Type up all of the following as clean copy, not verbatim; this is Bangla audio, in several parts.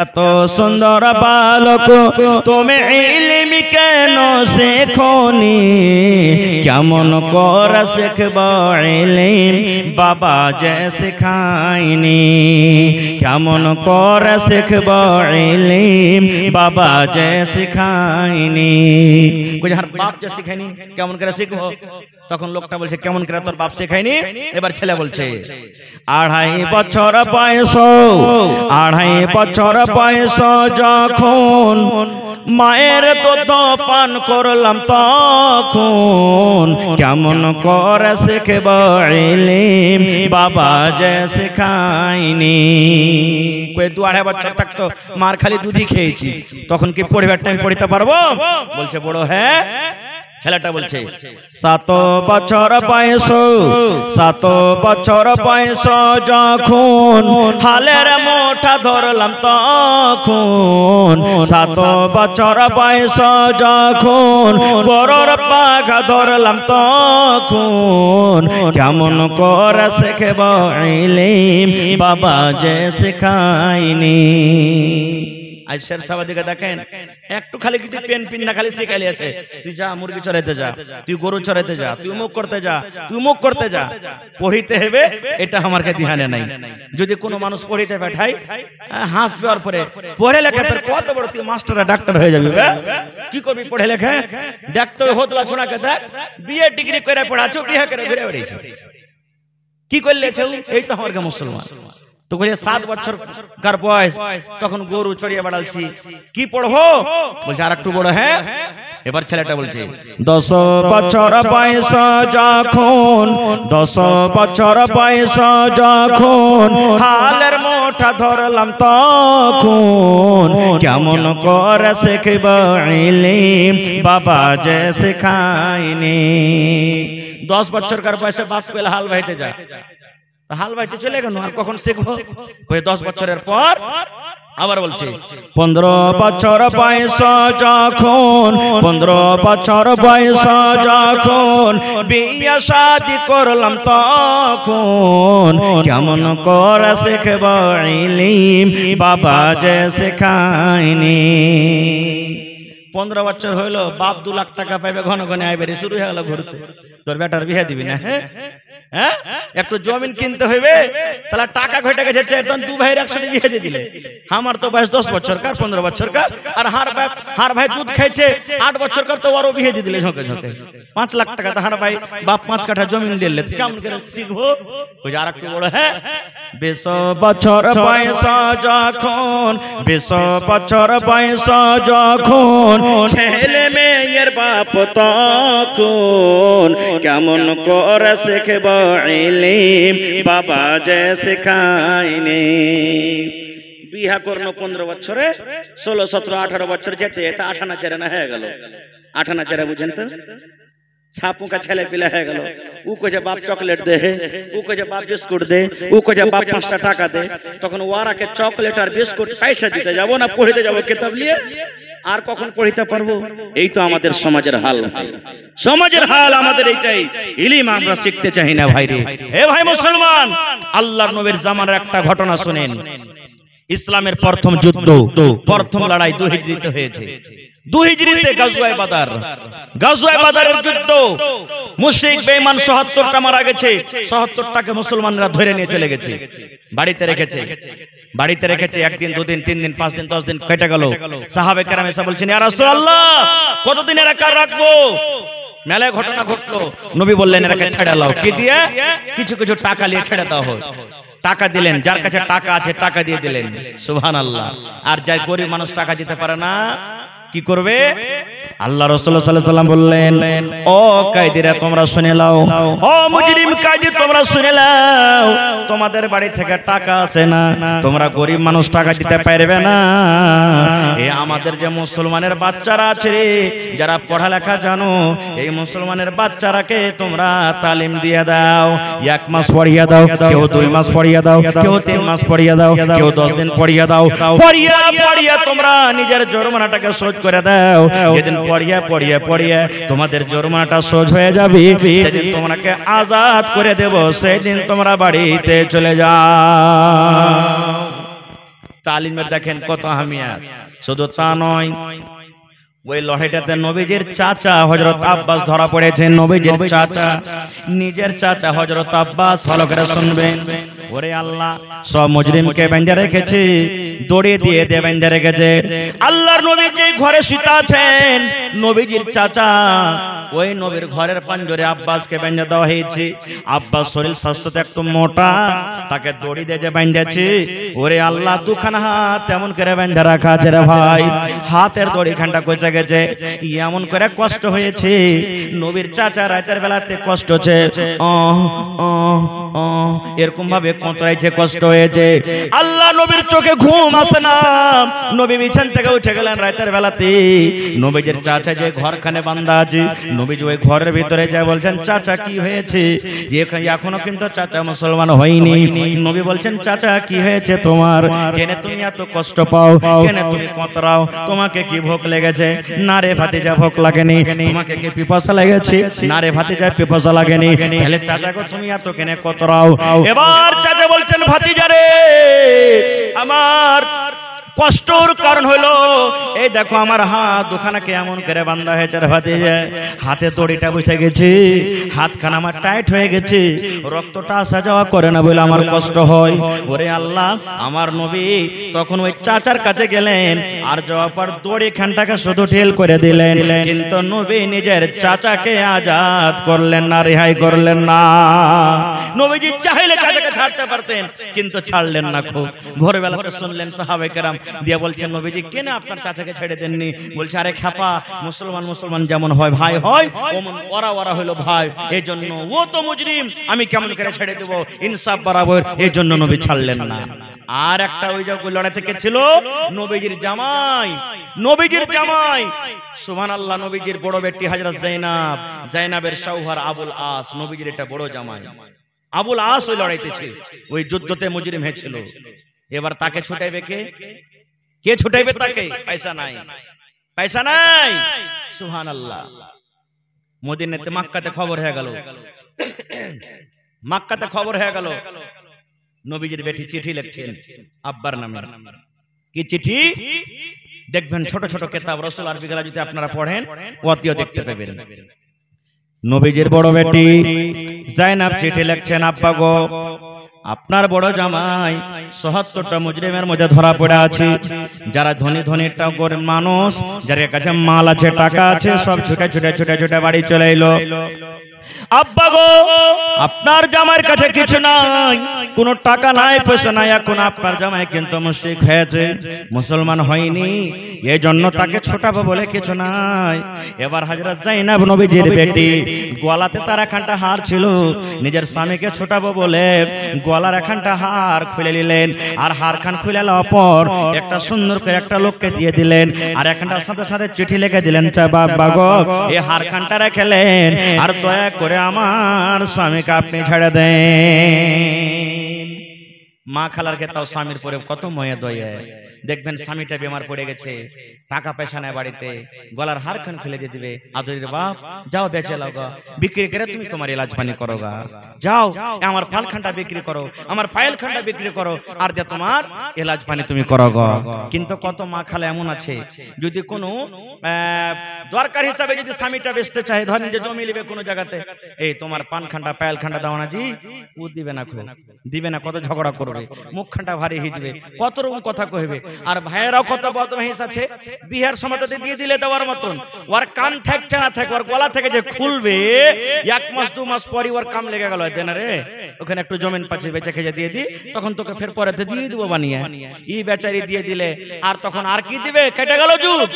এত সুন্দর বালক তুমি ইলম কেন শেখনি, কেমন করে শিখব ইলম বাবা যে শেখায়নি, কেমন করে শিখব ইলম বাবা যে শেখায়নি। যার বাপ যে শেখায়নি কেমন করে শিখবো? তখন লোকটা বলছে কেমন করে তোর বাপ শেখায়নি? এবার ছেলে বলছে 2.5 বছর বয়স, 2.5 বছর বয়স যখন মায়ের দুধ পান করলাম তখন কেমন করে শিখব ইলম বাবা যে শেখায়নি। কই 2.5 বছর থাকতো মার খালি দুধই খেয়েছি, তখন কি পড়বার টাইম পড়তে পারবো? বলছে বড় হ্যাঁ। ছেলেটা বলছে 7 বছর বয়স, 7 বছর বয়স যখন হালের মোটা ধরলাম তখন, 7 বছর বয়স যখন গরুর পাখা ধরলাম তখন কেমন করে শিখব ইলম বাবা যে শেখায়নি। আজ শের সাহেব দিকে দেখেন একটু খালি কি পেন পিন না খালি শিখাইলি আছে, তুই যা মুরগি চড়াইতে যা, তুই গরু চড়াইতে যা, তুই মুখ করতে যা, তুই মুখ করতে যা, পড়িতে হবে এটা আমারকে ধ্যানে নাই। যদি কোনো মানুষ পড়িতে পাঠাই হাসবে আর পরে পড়ে লেখা তোর কত বড় তুই মাস্টার ডাক্তার হয়ে যাবি, কি করবি পড়ে লেখে? ডাক্তার হতলা ছোনাকে দেখ বিএ ডিগ্রি করে পড়াছো, বিয়ে করে ঘুরে বেড়েছে, কি করলেছে? এই তো আমার মুসলমান। তো বলছে 7 বছর কার বয়স তখন গরু চড়িয়ে বেড়ালছি, কি পড়বো? বলছে আর একটু বড় হ্যাঁ। এবার ছেলেটা বলছে 10 বছর বয়স যখন, 10 বছর বয়স যখন হালের মোটা ধরলাম তখন কেমন করে শিখব ইলম বাবা যে শেখায়নি। 10 বছরকার বয়সে বাপ পেলে হাল বাইতে যা, হাল বাইতে চলে গেল, আর কখন শিখবো? 10 বছরের পর আবার বলছে 15 বছর বয়স যখন, 15 বছর বয়স যখন বিয়ে শাদি করলাম তখন কেমন করে শিখব ইলম বাবা যে শেখায়নি। 15 বছর হইল, বাপ 2 লাখ টাকা পাইবে, ঘন ঘন আইবে, শুরু হয়ে গেল ঘুরতে। তোর বেটার বিয়ে দিবি না? হ্যাঁ, একটু জমিন কিনতে হইবে, সালা টাকা ঘটে গেছে, তখন 2 ভাইয়ের একসাথে বিয়ে দিয়ে দিলে। আমার তো বয়স 10 বছর কার, 15 বছর কার, আর হার ভাই দুধ খাইছে 8 বছর কার, তো আরো বিয়ে দিয়ে দিলে ঝোঁকে ঝোঁকে। 5 লাখ টাকা তাহার ভাই বাপ 5 কাঠা জমিন দিলে, কেমন করে শিখবো? ওই আর একটু বড় হ্যাঁ। 20 বছর বয়স যখন, 20 বছর বয়স যখন ছেলে মেয়ের বাপ তখন কেমন করে শিখব ইলম বাবা যে শেখায়নি। বিয়া করল 15 বছরে, 16, 17, 18 বছর যেতে যেতে 18 চেরানা হয়ে গেল। 18 চেরা বুঝেন তো, ছাপুকা ছেলে পিলা হয়ে গেল। ও কইছে বাপ চকলেট দে, ও কইছে বাপ বিস্কুট দে, ও কইছে বাপ 5টা টাকা দে। তখন ওরাকে চকলেট আর বিস্কুট পয়সা দিতে যাব না, পড়িতে যাব কিতাব নিয়ে, আর কখন পড়িতে পারবো? এই তো আমাদের সমাজের হাল, সমাজের হাল আমাদের এইটাই। ইলম আমরা শিখতে চাই না ভাই রে। এ ভাই মুসলমান, আল্লাহর নবীর জামানার একটা ঘটনা শুনেন। ইসলামের প্রথম যুদ্ধ, প্রথম লড়াই 2 হিজরিতে হয়েছে। 2 হিজরিতে গাজওয়ায়ে বাদর, গাজওয়ায়ে বাদরের যুদ্ধ। মুশরিক বেঈমান ৭৭টা মারা গেছে, ৭৭টাকে মুসলমানরা ধরে নিয়ে চলে গেছে, বাড়িতে রেখেছে। বাড়িতে রেখেছে 1 দিন 2 দিন 3 দিন 5 দিন 10 দিন কেটে গেল। সাহাবে কেরাম এসে বলছেন ইয়া রাসূলুল্লাহ কতদিন এরা রাখবো? মেলায় ঘটনা ঘটলো। নবী বললেন এরাকে ছেড়ে দাও। কি দিয়ে? কিছু কিছু টাকা নিয়ে ছেড়ে দাও। টাকা দিলেন, যার কাছে টাকা আছে টাকা দিয়ে দিলেন, সুবহানাল্লাহ। আর যার গরিব মানুষ টাকা দিতে পারে না, কি করবে? আল্লাহ রাসূল সাল্লাল্লাহু আলাইহি ওয়াসাল্লাম বললেন ও কায়দিরা তোমরা শুনে নাও, ও মুজরিম কায়দি তোমরা শুনে নাও, তোমাদের বাড়ি থেকে টাকা আসে না, তোমরা গরিব মানুষ টাকা দিতে পারবে না। এই আমাদের যে মুসলমানের বাচ্চারা আছে রে, যারা পড়ালেখা জানো, এই মুসলমানের বাচ্চারাকে তোমরা তালিম দিয়ে দাও। 1 মাস পড়িয়ে দাও, কেউ 2 মাস পড়িয়ে দাও, কেউ 3 মাস পড়িয়ে দাও, কেউ 10 দিন পড়িয়ে দাও। পড়িয়ে তোমরা নিজের জরিমানাটাকে শোধ করে দাও। যেদিন পড়িয়ে তোমাদের জরিমানাটা শোধ হয়ে যাবে, সেদিন তোমাকে আজাদ করে দেব, সেদিন তোমরা বাড়িতে চলে যাও। তালিমের দেখেন কত আহমিয়াত। শুধু তা নয়, ওই লড়াইটাতে নবীজির চাচা হযরত আব্বাস ধরা পড়েছেন। নবীজির চাচা, নিজের চাচা হযরত আব্বাস, ভালো করে শুনবেন। ওরে আল্লাহ, সব মুজরিমকে বেঁধে রেখেছে, দড়ি দিয়ে বেঁধে রেখেছে। আল্লাহর নবী যে ঘরে শুতে আছেন, নবীজির চাচা ওই নবীর ঘরের পাঞ্জরে আব্বাসকে বেঁধে দেওয়া হয়েছে। আব্বাস শরীর স্বাস্থ্য একটু মোটা, তাকে দড়ি দিয়ে যে বেঁধেছে। ওরে আল্লাহ, দুখানা হাত এমন করে বেঁধে রাখা আছে রে ভাই, হাতের দড়ি খানটা কচে গেছে, এমন করে কষ্ট হয়েছে। নবীর চাচা রাতের বেলাতে কষ্ট হচ্ছে, এরকম ভাবে কোঁতরাইছে, কষ্ট হয়েছে। আল্লাহ নবীর চোখে ঘুম আসে না, নবী বিছান থেকে উঠে গেলেন রাতের বেলাতে। নবীজির চাচা যে ঘরখানে বান্ধা আছে, নবীজি ওই ঘরের ভিতরে যায়, বলছেন চাচা কি হয়েছে? যে এখনো কিন্তু চাচা মুসলমান হয়নি। নবী বলছেন চাচা কি হয়েছে তোমার? কেন তুমি এত কষ্ট পাও? কেন তুমি কোঁতরাও? তোমাকে কি ভোক লেগেছে? না রে ভাতিজা, ভোক লাগেনি। তোমাকে কি পিপাসা লেগেছে? না রে ভাতিজা, পিপাসা লাগেনি। তাহলে চাচা গো তুমি এত কেন কোঁতরাও? এবার চাচা বলছেন ভাতিজা রে, আমার কষ্টর কারণ হলো এই দেখো আমার হাত দুখানাকে এমন করে বান্ধা হয়েছে রে ভাতিজা, হাতে দড়িটা বসে গেছে, হাতখানা আমার টাইট হয়ে গেছে, রক্তটা আসা যাওয়া করে না বলে আমার কষ্ট হয়। ওরে আল্লাহ, আমার নবী তখন ওই চাচার কাছে গেলেন, আর যাওয়ার পর দড়ি খানটাকে শুধু ঢিল করে দিলেন, কিন্তু নবী নিজের চাচাকে আজাদ করলেন না, রেহাই করলেন না। নবীজি চাইলে চাচাকে ছাড়তে পারতেন, কিন্তু ছাড়লেন না। খুব ভোরবেলাতে শুনলেন সাহাবায়ে কেরাম দিয়ে বলছেন নবীজি কেন আপনার চাচাকে ছেড়ে দেননি? বলছে আরে খাপা, মুসলমান মুসলমান যেমন হয় ভাই হয়, ওরা ওরা হলো ভাই, এই জন্য ও তো মুজরিম, আমি কেমন করে ছেড়ে দেবো, ইনসাফ বরাবর, এই জন্য নবী ছাড়লেন না। আর একটা ওই যে লড়াই থেকে ছিল নবীজির জামাই, নবীজির জামাই সুবহানাল্লাহ, নবীজির বড় বেটি হযরত যায়েনাব, যায়েনাবের শৌহর আবুল আস, নবীজির এটা বড় জামাই আবুল আস ওই লড়াইতেছে, ওই যুদ্ধতে মুজরিম হয়েছিল। এবার তাকে ছুটাইবে কে? কে ছুটাইবে তাকে? পয়সা নাই, পয়সা নাই। সুবহানাল্লাহ। মদিনাতে মক্কাতে খবর হয়ে গেল, মক্কাতে খবর হয়ে গেল, নবীজির বেটি চিঠি লিখছেন আব্বার নামে। কি চিঠি? দেখবেন ছোট ছোট কিতাব রাসূল আরবি গলা যদি আপনারা পড়েন ওয়াতিও দেখতে পাবেন। নবীজির বড় বেটি যায়েনাব চিঠি লিখছেন, আব্বা গো, আপনার বড় জামাই ৭৭টা মুজরিমের মধ্যে ধরা পড়ে আছে। যারা ধনী ধনী গরিব মানুষ, যার কাছে মাল আছে, টাকা আছে, সব ছুটে ছুটে ছুটে ছুটে বাড়ি চলে এলো। আব্বা গো, আপনার জামাইয়ের কাছে কিছু নাই, কোনো টাকা নাই, পয়সা নাই। এখন আপনার জামাই কিন্তু মুশরিক হয়েছে, মুসলমান হয়নি, এই জন্য তাকে ছোটাবো বলে কিছু নাই। এবার হযরত যায়েনাব নবীজির বেটি, গলাতে তার একখানটা হার ছিল, নিজের স্বামীকে ছোটাবো বলে গলার একখানটা হার খুলে নিলেন, আর হারখান খুলে নেওয়ার পর একটা সুন্দর করে একটা লোককে দিয়ে দিলেন, আর একখানটার সাথে সাথে চিঠি লিখে দিলেন, বাবা গো, এই হারখানটা রেখেলেন, আর দয়া করে আমার স্বামীকে আপনি ছেড়ে দেন। মা খালার কে তাও স্বামীর পরে কত ময়া দয়া। দেখবেন স্বামীটা বেমার পড়ে গেছে, টাকা পয়সা নেই বাড়িতে, গলার হারখান খুলে দিয়ে দিবে, আদরের বাপ যাও বেচে লাও গা, বিক্রি করে তুমি তোমার ইলাজ পানি করো গা, যাও আমার ফালখানটা বিক্রি করো, আমার পায়েল খানটা বিক্রি করো, আর যে তোমার ইলাজ পানি তুমি করো গা। কিন্তু কত মা খালা এমন আছে, যদি কোনো দরকার হিসাবে যদি স্বামীটা বেচতে চায়, ধরেন যে জমি নেবে কোনো জায়গাতে, এই তোমার পান খানটা পায়েল খানটা দাও না জি, ও দিবে না, দিবে না, কত ঝগড়া করবে, মুখখানটা ভারী হিজবে, কত রকম কথা কইবে। আর ভাইয়েরাও কত বদমাইশ আছে, বিহার সমাজতে দিয়ে দিলে দেওয়ার মতন, ওর কান থাকছে না থাক, ওর গলা থেকে যে খুলবে, 1 মাস 2 মাস পরই ওর কাম লেগে গেল, দেন রে ওখানে একটু জমিন পাচ্ছে বেচে খেয়ে দিয়ে দি, তখন তোকে ফের পরে দিয়ে দিব বানিয়ে, এই বেচারি দিয়ে দিলে, আর তখন আর কি দিবে, কেটে গেল যুগ,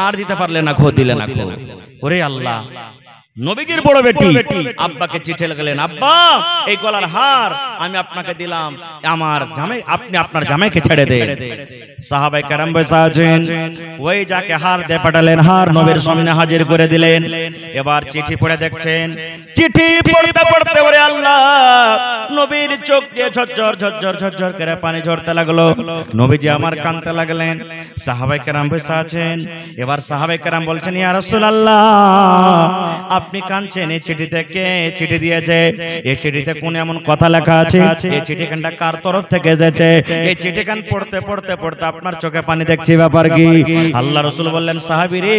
আর দিতে পারলে না, খো দিলে না খো। ওরে আল্লাহ, নবীজির বড় বেটি আব্বাকে চিঠি লিখলেন, আব্বা এই গলার হার আমি আপনাকে দিলাম, আমার জামাই, আপনি আপনার জামাইকে ছেড়ে দেন। সাহাবায়ে কেরাম বসে আছেন, ওই যাকে হার দিয়ে পাঠালেন, হার নবীর সামনে হাজির করে দিলেন। এবার চিঠি পড়ে দেখছেন, চিঠি পড়তে পড়তে ওরে আল্লাহ, নবীর চোখ দিয়ে ঝরঝর ঝরঝর ঝরঝর করে পানি ঝরতে লাগলো। নবীজি আমার কাঁদতে লাগলেন। সাহাবায়ে কেরাম বসে আছেন। এবার সাহাবায়ে কেরাম বলছেন, ইয়া রাসূলুল্লাহ, আপনি কাঁদছেন, এই চিঠিতে কে চিঠি দিয়েছে? এই চিঠিতে কোন এমন কথা লেখা আছে? এই চিঠিখানটা কার তরফ থেকে এসেছে? এই চিঠিখান পড়তে পড়তে পড়তে আপনার চোখে পানি দেখছি, ব্যাপার কি? আল্লাহ রাসূল বললেন, সাহাবী রে,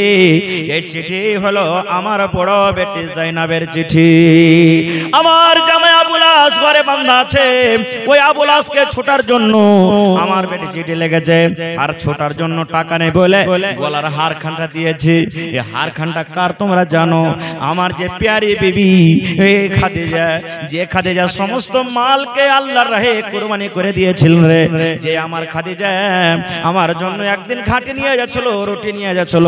এই চিঠি হলো আমার বড় বেটি জাইনাবের চিঠি। আমার জামাই আবুল আস ঘরে বাঁধা আছে, ওই আবুল আসকে ছোটার জন্য আমার বেটি চিঠি লেগেছে, আর ছোটার জন্য টাকা নেই বলে গলার হারখানটা দিয়েছে। এই হারখানটা কার তোমরা জানো? আমার যে প্যারি বিবি খাদিজা, যে খাদিজা সমস্ত মালকে আল্লাহর রাহে কুরবানি করে দিয়েছিল রে, যে আমার খাদিজা আমার জন্য একদিন ঘাটি নিয়ে যাচ্ছিল, রুটি নিয়ে যাচ্ছিল,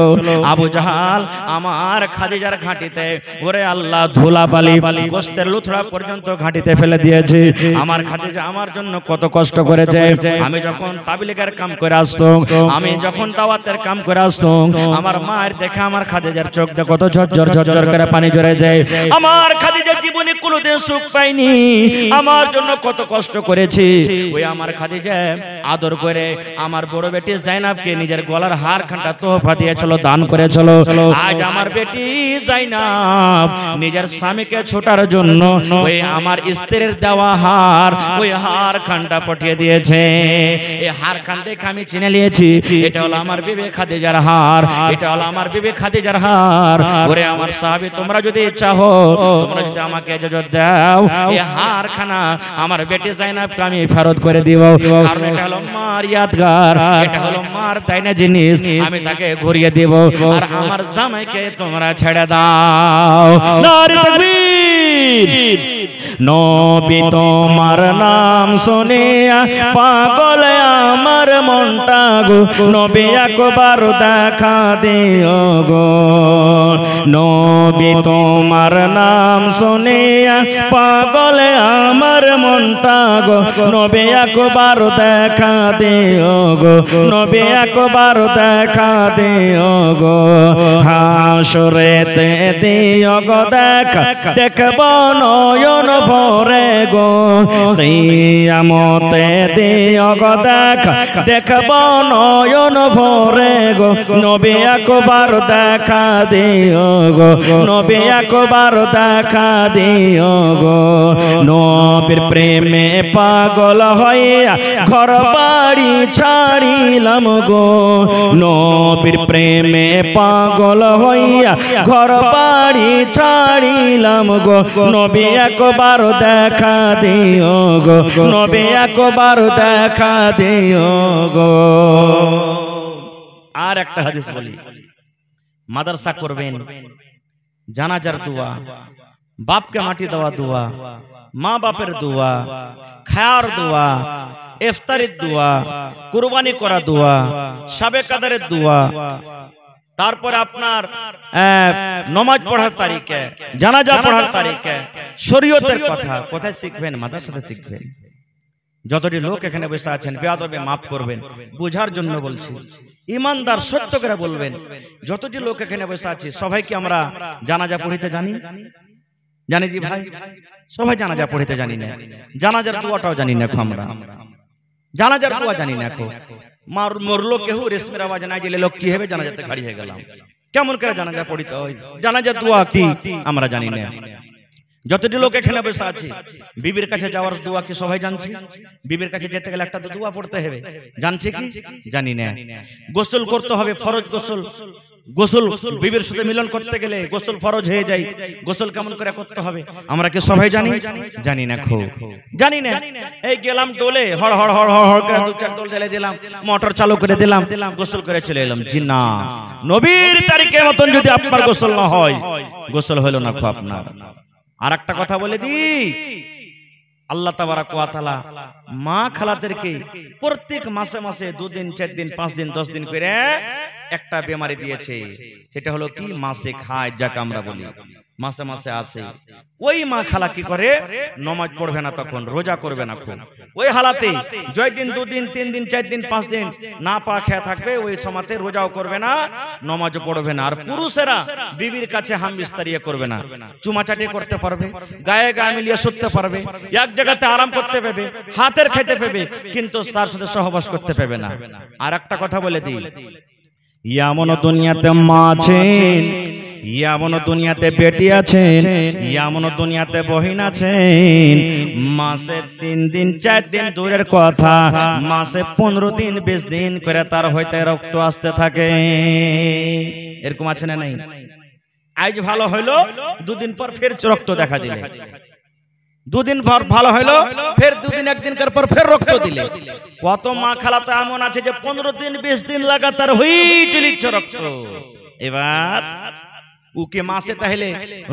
আবু জাহাল আমার খাদিজার ঘাটিতে ওরে আল্লাহ ধুলা বালি গোশতের লুথড়া পর্যন্ত ঘাটিতে ফেলে দিয়েছে। আমার খাদিজা আমার জন্য কত কষ্ট করেছে। আমি যখন তাবলীগের কাম করে আসতাম, আমি যখন দাওয়াতের কাম করে আসতাম, আমার মায়ের দেখে আমার খাদিজার চোখ দিয়ে কত ঝরঝর ঝরঝর করে পানি ঝরে যায়। আমার খাদিজা জীবনে কোনোদিন সুখ পাইনি, আমার জন্য কত কষ্ট করেছে। ওই আমার খাদিজা আদর করে আমার বড় বেটি জাইনাবকে নিজের গলার হারখানটা তোহফা দিয়েছিল, দান করেছিল। আজ আমার বেটি জাইনাব নিজের স্বামীকে ছোটার জন্য ওই আমার স্ত্রীর দেওয়া হার, ওই হারখানটা পাঠিয়ে দিয়েছে। এই হারখান দেখে আমি চিনে নিয়েছি এটা হলো আমার বিবি খাদিজার হার, এটা হলো আমার বিবি খাদিজার হার। ওরে আমার সাহাবী, তোমরা যদি চাও, তোমরা যদি আমাকে ইজাজত দাও, এই হারখানা আমার বেটি জাইনাবকে আমি ফেরত করে দিব, কারণ এটা হলো মার ইয়াদগার, এটা হলো মার তাইনা জিনিস, আমি তাকে ঘুরিয়ে দিব। আর আমার জামাইকে তোমরা ছেড়ে দাও। নারে তাকবীর! নবী তোমার নাম শুনিয়া পাগল আমার মনটা গো, নবী একবার দেখা দিও গো। নবী তোমার নাম শুনিয়া পাগল আমার মনটা গো, নবী একবার দেখা দিও গো, নবী একবার দেখা দিও গো। হাসরেতে দিও গো দেখা, দেখব নয়ন ভরে গো। কিয়ামতে দিও গো দেখা, দেখব নয়ন ভরে গো। নবী একবার দেখা দিও গো, নবী একবার দেখা দিও গো। নবীর প্রেমে পাগল হইয়া ঘর বাড়ি ছাড়িলাম গো, নবীর প্রেমে পাগল হইয়া ঘর বাড়ি ছাড়িলাম গো। নবী একবার দেখা দিও গো, নবী একবার দেখা দিও গো। আর একটা হাদিস বলি, মাদ্রাসা করবেন, জানাজার দোয়া, বাপকে মাটি দেওয়া দোয়া, মা বাপের দোয়া, খায়ার দোয়া, ইফতারের দোয়া, কুরবানি করা দোয়া, শাবে কাদরের দোয়া, তারপরে আপনার নামাজ পড়ার তারিখে, জানাজা পড়ার তারিখে, শরীয়তের কথা কোথায় শিখবেন? মাদ্রাসাতে শিখবেন। যতটি লোক এখানে বসে আছেন, বেয়াদবে মাফ করবেন, বুঝার জন্য বলছি, ইমানদার সত্য করে বলবেন। যতটি লোক এখানে বসে আছে সবাইকে আমরা জানাজা পড়িতে জানি? জানি জি ভাই, সবাই জানাজা পড়িতে জানি না, জানাজার দোয়াটাও জানি না। আমরা জানাজার দোয়া জানি না। মরলো কেউ রেশমের আওয়াজ নাই দিলে লোক কি হবে? জানাজাতে খাড়ি হয়ে গেলাম। কেমন করে জানাজা পড়িতে হয়, জানাজার দোয়া কি আমরা জানি না। যতটি লোক এখানে বসে আছে, বিবির কাছে যাওয়ার দোয়া কি সবাই জানছে? বিবির কাছে যেতে গেলে একটা তো দোয়া পড়তে হবে, জানছে কি? জানি না। গোসল করতে হবে, ফরজ গোসল। গোসল বিবির সাথে মিলন করতে গেলে গোসল ফরজ হয়ে যায়। গোসল কেমন করে করতে হবে আমরা কি সবাই জানি? জানি না, খুব জানি না। এই গেলাম ডোলে, হড় হড় হড় হড় করে দু চার ডোল জ্বালিয়ে দিলাম, মোটর চালু করে দিলাম, গোসল করে চলে এলাম। জি না, নবীর তারিখের মতন যদি আপনার গোসল না হয়, গোসল হলো না খুব আপনার। আর একটা কথা বলে দি, আল্লাহ তাবারাক ওয়া তাআলা মা খালাদেরকে প্রত্যেক মাসে মাসে 2 দিন 4 দিন 5 দিন 10 দিন করে একটা বেমারি দিয়েছে। সেটা হলো কি? মাসে খায়, যাকে আমরা বলি মাসে মাসে আছে। ওই মা খালা কি করে? নামাজ পড়বে না, তখন রোজা করবে না। খুব ওই হালাতে জয় দিন 2 দিন 3 দিন 4 দিন 5 দিন না পা খেয়ে থাকবে। ওই সময়তে রোজাও করবে না, নামাজও পড়বে না। আর পুরুষেরা বিবির কাছে হাম বিস্তারিয়ে করবে না, চুমাচাটি করতে পারবে, গায়ে গায়ে মিলিয়ে শুতে পারবে, এক জায়গাতে আরাম করতে পারবে, হাতের খেতে পারবে, কিন্তু তার সাথে সহবাস করতে পারবে না। আর একটা কথা বলে দিই, এমন দুনিয়াতে মা আছেন, এমন দুনিয়াতে বেটি আছেন, এমন দুনিয়াতে বহিন আছেন, মাসে 3 দিন 4 দিন দূরের কথা, মাসে 15 দিন 20 দিন করে তার হইতে রক্ত আসতে থাকে। এরকম আছে না নাই? আজ ভালো হইলো, 2 দিন পর ফের রক্ত দেখা দিলে, 2 দিন পর ভালো হইলো, ফের 2 দিন 1 দিন পর ফের রক্ত দিলে। কত মা খালাতে এমন আছে যে 15 দিন 20 দিন লাগাতার হই চলিচ্ছে রক্ত। এবার উকে মাসে তাহলে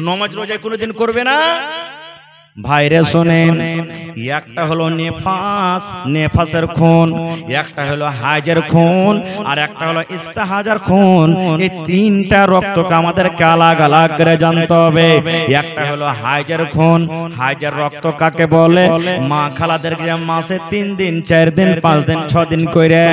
নমাজ রোজা কোনোদিন করবে না? ভাইরে শোনেন, একটা হলো নেফাস, নেফাসের খুন, একটা হলো হাজের খুন, আর একটা হলো ইস্তেহাজার খুন। এই 3টা রক্তকে আমাদেরকে আলাদা আলাদা করে জানতে হবে। একটা হলো হাজের খুন, হাজের রক্ত কাকে বলে? মা খালাদেরকে মাসে 3 দিন 4 দিন 5 দিন 6 দিন করে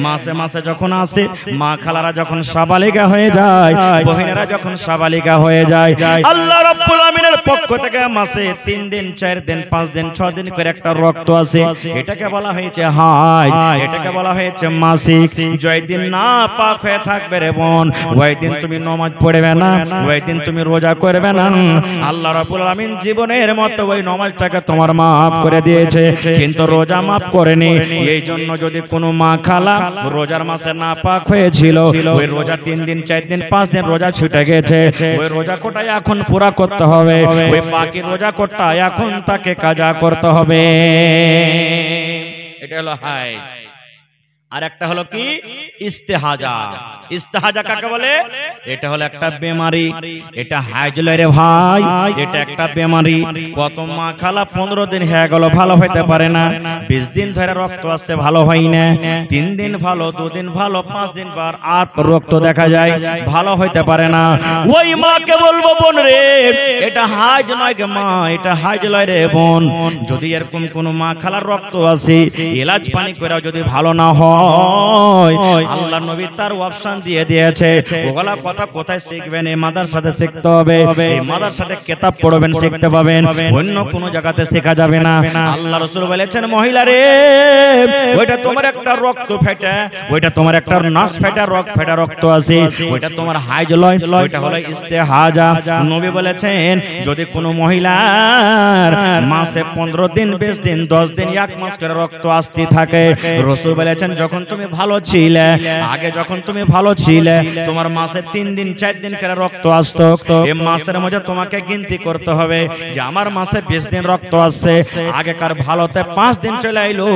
মাসে মাসে যখন আসে, মা খালারা যখন সাবালিকা হয়ে যায়, বহিনেরা যখন সাবালিকা হয়ে যায়, আল্লাহ রাব্বুল আমিনের পক্ষ থেকে মাসে 3 দিন 4 দিন 5 দিন 6 দিন করে একটা রক্ত আছে, এটাকে বলা হয়েছে হায়, এটাকে বলা হয়েছে মাসিক। যেই দিন না পাক হয়ে থাকবে রে বোন, ওই দিন তুমি নামাজ পড়বে না, ওই দিন তুমি রোজা করবে না। আল্লাহ রাব্বুল আমিন জীবনের মতো ওই নামাজটাকে তোমার maaf করে দিয়েছে, কিন্তু রোজা maaf করেনি। এই জন্য যদি কোনো মা খালা রোজার মাসে না পাক হয়েছিল, ওই রোজা 3 দিন 4 দিন 5 দিন রোজা ছুটে গেছে, ওই রোজা কোটা এখন পুরা করতে হবে। ওই বাকি রোজা কোটা এখন তাকে কাজা করতে হবে। এটা হলো হায়। আর একটা হলো কি? ইস্তেহাজা। ইস্তেহাজা কাকে বলে? এটা হলো একটা বেমারি, এটা হাইজ লয় রে ভাই, এটা একটা বেমারি। কত মা খালা 15 দিন হয়ে গেল ভালো হইতে পারে না, 20 দিন ধরে রক্ত আসছে ভালো হয় না, 3 দিন ভালো, 2 দিন ভালো, 5 দিন পর আর রক্ত দেখা যায়, ভালো হইতে পারে না। ওই মাকে বলবো, বোন রে, এটা হাইজ নয় গে মা, এটা হাইজ লয় রে বোন। যদি এরকম কোন মা খালার রক্ত আসে, এলাচ পানি করে যদি ভালো না হয়, আল্লাহ নবী তার অপশন দিয়ে দিয়েছে। ওগুলা কথা কোথায় শিখবেন? এই মাদ্রাসাতে শিখতে হবে, এই মাদ্রাসাতে কিতাব পড়বেন, শিখতে পাবেন, অন্য কোনো জায়গাতে শেখা যাবে না। আল্লাহ রাসূল বলেছেন, মহিলা রে, ওইটা তোমার একটা রক্ত ফেটে, ওইটা তোমার একটা নাস ফেটা রক্ত আছে, ওইটা তোমার হাইজ লয়, ওইটা হলো ইস্তেহাজা। নবী বলেছেন, যদি কোনো মহিলার মাসে 15 দিন 20 দিন 10 দিন 1 মাস করে রক্ত আসতে থাকে, রাসূল বলেছেন, যখন তুমি ভালো ছিলে, আগে যখন তুমি ভালো ছিলে, তোমার মাসে 3 দিন 4 দিন করে রক্ত আসতো, এই মাসের মধ্যে তোমাকে গিনতি করতে হবে যে আমার মাসে 20 দিন রক্ত আসছে, আগেকার ভালোতে 5 দিন চলে আইলো,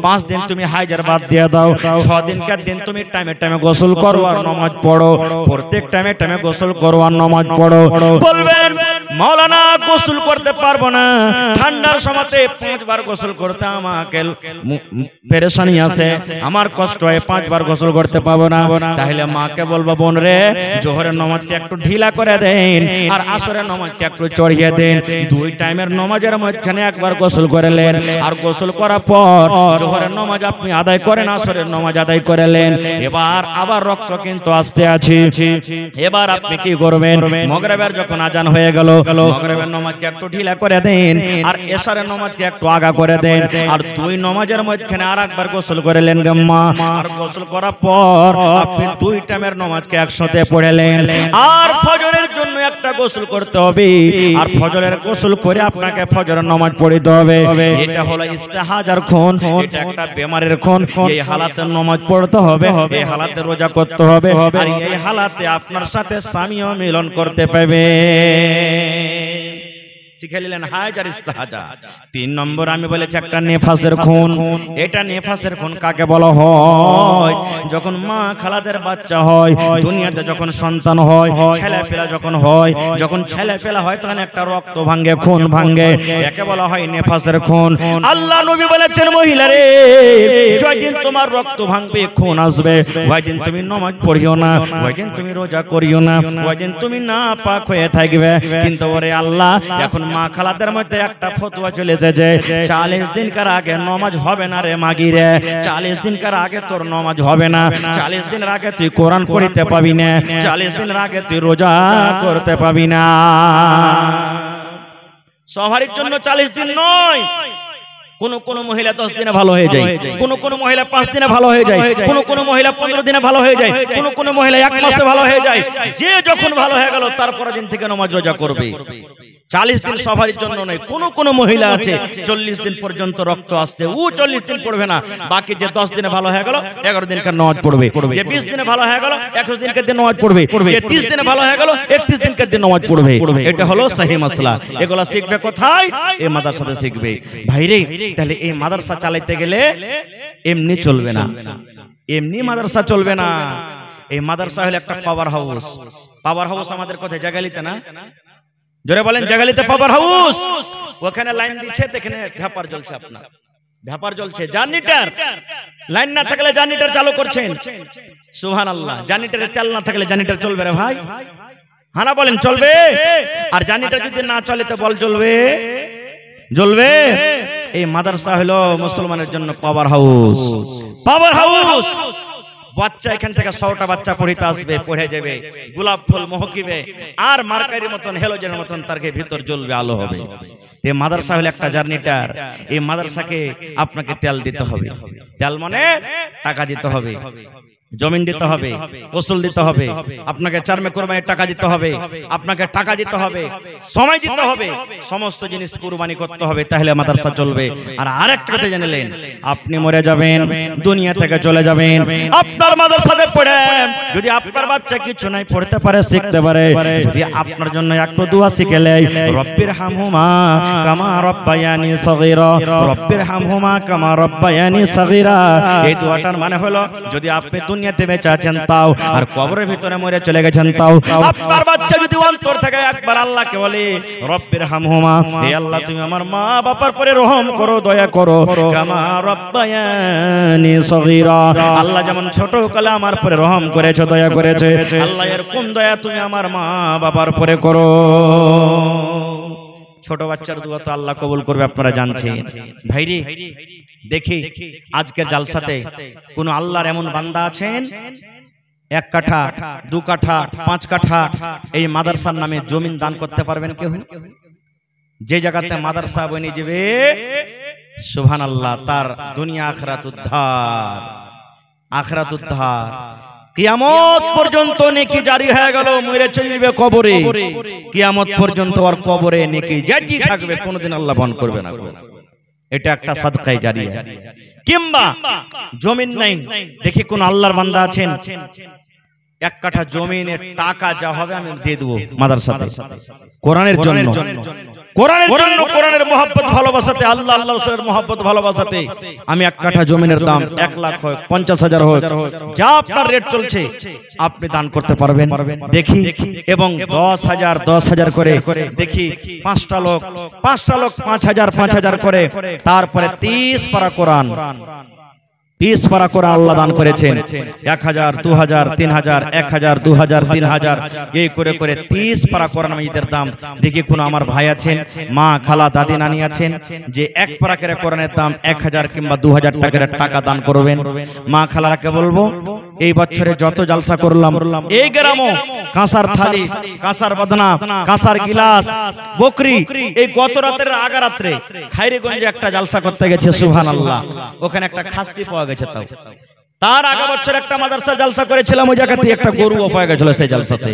5 দিন তুমি হাইজার বাদ দিয়ে দাও, 6 দিনকার দিন তুমি টাইমে টাইমে গোসল করো আর নামাজ পড়ো, প্রত্যেক টাইমে টাইমে গোসল করো আর নামাজ পড়ো। বলবেন, মাওলানা গোসল করতে পারবো না, ঠান্ডার সময়তে 5 বার গোসল করতে আমাকে পেরেশানি আছে, আমার কষ্ট হয়, 5 বার গোসল করতে পাবো না। তাহলে মাকে বলবো, বোন রে, জোহরের নামাজটা একটু ঢিলা করে দেন আর আসরের নামাজটা একটু চড়িয়ে দেন। 2 টাইমের নামাজের মাঝখানে একবার গোসল করলেন, আর গোসল করার পর জোহরের নামাজ আপনি আদায় করেন, আসরের নামাজ আদায় করলেন। এবার আবার রক্ত কিন্তু আসতে আছে, এবার আপনি কি করবেন? মাগরিবের যখন আজান হয়ে গেল, মাগরিবের নামাজকে একটু ঢিলা করে দেন আর এশারের নামাজকে একটু আগা করে দেন, আর 2 নামাজের মাঝখানে আরেকবার গোসল করলেন গাম্মা, আর গোসল করার পর আপনি 2 টাইমের নামাজকে একসাথে পড়লেন। আর ফজরের জন্য একটা গোসল করতে হবে, আর ফজরের গোসল করে আপনাকে ফজরের নামাজ পড়তে হবে। এটা হলো ইস্তেহাজার খুন, এটা একটা বেমারের খুন। এই হালাতে নামাজ পড়তে হবে, এই হালাতে রোজা করতে হবে, আর এই হালাতে আপনার সাথে স্বামীও মিলন করতে পারবে। শিখে নিলেন হাইজ আর ইস্তেহাজা। 3 নম্বর আমি বলেছি একটা নেফাসের খুন। এটা নেফাসের খুন কাকে বলা হয়? যখন মা খালাদের বাচ্চা হয়, দুনিয়াতে যখন সন্তান হয়, ছেলেপেলা যখন হয়, যখন ছেলেপেলা হয় তখন একটা রক্ত ভাঙে, খুন ভাঙে, একে বলা হয় নেফাসের খুন। আল্লাহ নবী বলেছেন, মহিলা রে, যেদিন তোমার রক্ত ভাঙবে, খুন আসবে, ওই দিন তুমি নামাজ পড়িও না, ওই দিন তুমি রোজা করিও না, ওই দিন তুমি না পাক হয়ে থাকবে। কিন্তু ওরে আল্লাহ, এখন মা খালাদের মধ্যে একটা ফতোয়া চলেছে যে 40 দিনকার আগে নামাজ হবে না রে মাগি রে, 40 দিনকার আগে তোর নামাজ হবে না, 40 দিনের আগে তুই কোরআন পড়তে পাবি না, 40 দিনের আগে তুই রোজা করতে পাবি না। সবারই জন্য 40 দিন নয়, কোন মহিলা 10 দিনে ভালো হয়ে যায়, কোন মহিলা 5 দিনে ভালো হয়ে যায়, কোন মহিলা 15 দিনে ভালো হয়ে যায়, কোন মহিলা 1 মাসে ভালো হয়ে যায়। যে যখন ভালো হয়ে গেল তারপরের দিন থেকে নামাজ রোজা করবে। 40 দিন সবার জন্য নয়। কোন মহিলা আছে 40 দিন পর্যন্ত রক্ত আসছে, ও 40 দিন পড়বে না। বাকি যে 10 দিনে ভালো হয়ে গেল 11 দিনকার নামাজ পড়বে, যে 20 দিনে ভালো হয়ে গেল 21 দিনকার দিন নামাজ পড়বে, যে 30 দিনে ভালো হয়ে গেল 31 দিনকার দিন নামাজ পড়বে। এটা হলো সহিহ মাসলা। এগুলো শিখবে কোথায়? এই মাদ্রাসাতে শিখবে। ভাইরে, তাহলে এই মাদ্রাসা চালাতে গেলে এমনি চলবে না, এমনি মাদ্রাসা চলবে না। এই মাদ্রাসা হলো একটা পাওয়ার হাউস। পাওয়ার হাউস আমাদের কোথায়? জাগালিতে না? জোরে বলেন, জাগালিতে পাওয়ার হাউস। ওখানে লাইন দিচ্ছে, এখানে ভ্যাপার জ্বলছে, আপনার ভ্যাপার জ্বলছে। জার্নিটার লাইন না থাকলে জার্নিটার চালু করছেন, সুবহানাল্লাহ। জার্নিটারে তেল না থাকলে জার্নিটার চলবে রে ভাই? হানা বলেন, চলবে? আর জার্নিটার যদি না চলে তো বল জ্বলবে? জ্বলবে। এই মাদ্রাসা হলো মুসলমানের জন্য পাওয়ার হাউস। Power house. বাচ্চা এখান থেকে 100টা বাচ্চা পড়িতে আসবে, পড়ে যাবে, গোলাপ ফুল মহকিবে, আর মার্কারির মতন হেলোজেনের মতন তার ভিতর জ্বলবে, আলো হবে। এই মাদ্রাসা হলো একটা জার্নিটার। এই মাদ্রাসাকে আপনাকে তেল দিতে হবে। তেল মানে টাকা দিতে হবে, জমিন দিতে হবে, ফসল দিতে হবে, আপনাকে চারমে কুরবানির টাকা দিতে হবে, আপনাকে টাকা দিতে হবে, সময় দিতে হবে, সমস্ত জিনিস কুরবানি করতে হবে, তাহলে মাদ্রাসা চলবে। আর আরেকটা কথা জানলেন, আপনি মরে যাবেন, দুনিয়া থেকে চলে যাবেন, আপনার মাদ্রাসাতে পড়ে যদি আপনার বাচ্চা কিছু নাই পড়তে পারে, শিখতে পারে, যদি আপনার জন্য একটু দোয়া শিখেলে, রব্বির হামহুমা কামা রব্বায়ানি সগীরা, রব্বির হামহুমা কামা রব্বায়ানি সগীরা, এই দোয়াটার মানে হলো যদি আপনি দুনিয়াতে বেঁচে আছেন তাও, আর কবরের ভিতরে মরে চলে গেছেন তাও, আপনার বাচ্চা যদি অন্তর থেকে একবার আল্লাহকে বলে রব্বির হামহুমা, হে আল্লাহ তুমি আমার মা বাবার পরে রহম করো, দয়া করো, কামা রব্বায়ানি সগীরা, আল্লাহ যেমন ছোট কালে আমার পরে রহম করেছো, দয়া করেছে, আল্লাহ এর কোন দয়া তুমি আমার মা বাবার পরে করো। ছোট বাচ্চার দোয়া তো আল্লাহ কবুল করবে, আপনারা জানছেন। ভাইরে, দেখি আজকের জালসাতে কোন আল্লাহর এমন বান্দা আছেন 1 কাঠা 2 কাঠা 5 কাঠা এই মাদ্রাসার নামে জমিন দান করতে পারবেন? কেউ? যে জায়গাতে মাদ্রাসা বনে যাবে, সুবহানাল্লাহ, তার দুনিয়া আখিরাত উদ্ধার, আখিরাত উদ্ধার। কিয়ামত পর্যন্ত নেকি জারি হয়ে গেল, মরে চলবে কবরে, কিয়ামত পর্যন্ত আর কবরে নেকি জারি থাকবে, কোনদিন আল্লাহ বন্ধ করবে না। এটা একটা সাদকায়ে জারিয়া। কিংবা জমিন নাই, দেখি কোন আল্লাহর বান্দা আছেন 1 কাঠা জমিনের টাকা যা হবে আমি দিয়ে দেবো মাদ্রাসাতে, কোরআনের জন্য, কোরআনের জন্য, কোরআনের মহব্বত ভালোবাসাতে, আল্লাহ আল্লাহ রাসূলের মহব্বত ভালোবাসাতে আমি 1 কাঠা জমিনের দাম 1 লাখ হোক, 50,000 হোক, যা আপনার রেট চলছে আপনি দান করতে পারবেন। দেখি, এবং 10,000 করে দেখি 5টা লোক 5,000 করে, তারপরে 30 পারা কোরআন, 30 পারা কোরআন আল্লাহ দান করেছেন। 1,000, 2,000, 3,000, 1,000, 2,000, 3,000 এই করে করে 30 পারা কোরআন মাজিদের দাম। দেখি কোন আমার ভাই আছেন, মা খালা দাদি নানি আছেন, যে 1 পারা করে কোরআনের দাম 1,000 কিংবা 2,000 টাকার টাকা দান করবেন। মা খালারাকে বলবো, এই বছরে যত জালসা করলাম এই গ্রামও কাঁসার থালি, কাঁসার বদনা, কাঁসার গিলাস, বকরি, এই গত রাতের আগা রাত্রে খাইরিগঞ্জে একটা জালসা করতে গেছে, সুবহানাল্লাহ, ওখানে একটা খাসি পাওয়া গেছে। তাও তার আগা বছর একটা মাদ্রাসা জালসা করেছিলাম, ওই জায়গাতে একটা গরু পাওয়া গেছিল সেই জালসাতে।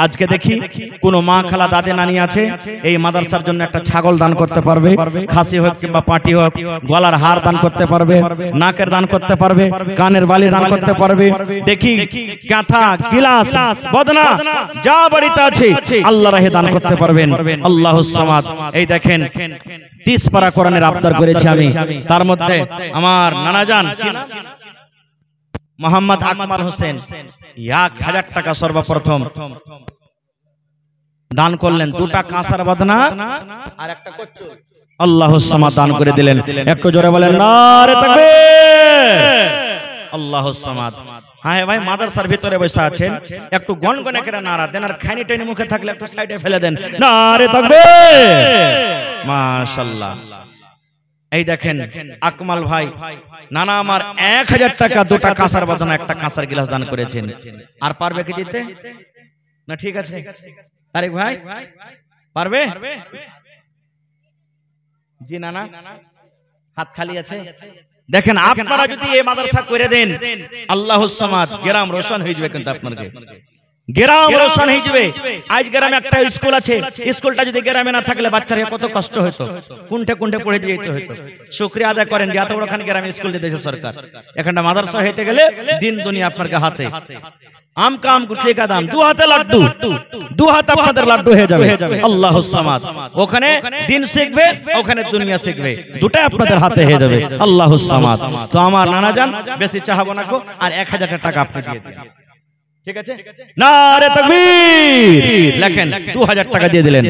আজকে দেখি কোন মা খালা দাদি নানি আছে, এই মাদ্রাসার জন্য একটা ছাগল দান করতে পারবে, খাসি হোক কিংবা পাটি হোক, গলার হার দান করতে পারবে, নাকের দান করতে পারবে, কানের বালি দান করতে পারবে। দেখি কাঁথা, গিলাস, বদনা যা বাড়িতে আছে আল্লাহ রাহে দান করতে পারবেন। আল্লাহুস সামাদ। এই দেখেন 30 পারা কোরআনের আবদার করেছি আমি। তার মধ্যে আমার নানাজান মোহাম্মদ আকমাল হোসেন 1,000 টাকা সর্বপ্রথম দান করলেন, 2টা কাঁসার বদনা আর একটা কচ্ছপ, আল্লাহুস সামাদ দান করে দিলেন। একটু জোরে বলেন নারে তাকবীর, আল্লাহুস সামাদ। হ্যাঁ ভাই, মাদ্রাসার ভিতরে বসে আছেন, একটু গনগনে করে নারা দেন, আর খানি টানি মুখে থাকলে একটু সাইডে ফেলে দেন, নারে তাকবীর, মাশাআল্লাহ। এই দেখেন আকমাল ভাই, নানা আমার 1,000 টাকা, 2টা কাঁসার বদনা, একটা কাঁসার গিলাস দান করেছেন। আর পারবে কি দিতে? না ঠিক আছে তারিক ভাই, পারবে? জি নানা, হাত খালি আছে? দেখেন আপনারা যদি এই মাদ্রাসা করে দেন, আল্লাহুস সামাদ, গ্রাম রোশন হয়ে যাবে। কিন্তু আপনাকে গ্রাম রোশন হয়ে যাবে। আজ গ্রামে একটা স্কুল আছে, স্কুলটা যদি গ্রামে না থাকলে বাচ্চারা কত কষ্ট হতো, কোনটা কোনটা পড়ে যেতে হতো। শুকরিয়া আদায় করেন যে এত বড়খানি গ্রামে স্কুল দিয়েছে সরকার। এখানটা মাদ্রাসা হইতে গেলে দিন দুনিয়া আপনার হাতে। আম কাম গুটিয়ে का দাম, 2 হাতে লাড্ডু, 2 হাতে আপনাদের লাড্ডু হয়ে যাবে। আল্লাহুস সামাদ, ওখানে দিন শিখবে, ওখানে দুনিয়া শিখবে, দুটাই আপনাদের হাতে হয়ে যাবে। আল্লাহুস সামাদ। তো আমার নানা জান বেশি চাহাবো না কো, আর 1000 টাকা আপনি দিয়ে দিন, ঠিক আছে? নারে তাকবীর, লেখেন 2000 টাকা দিয়ে দিলেন।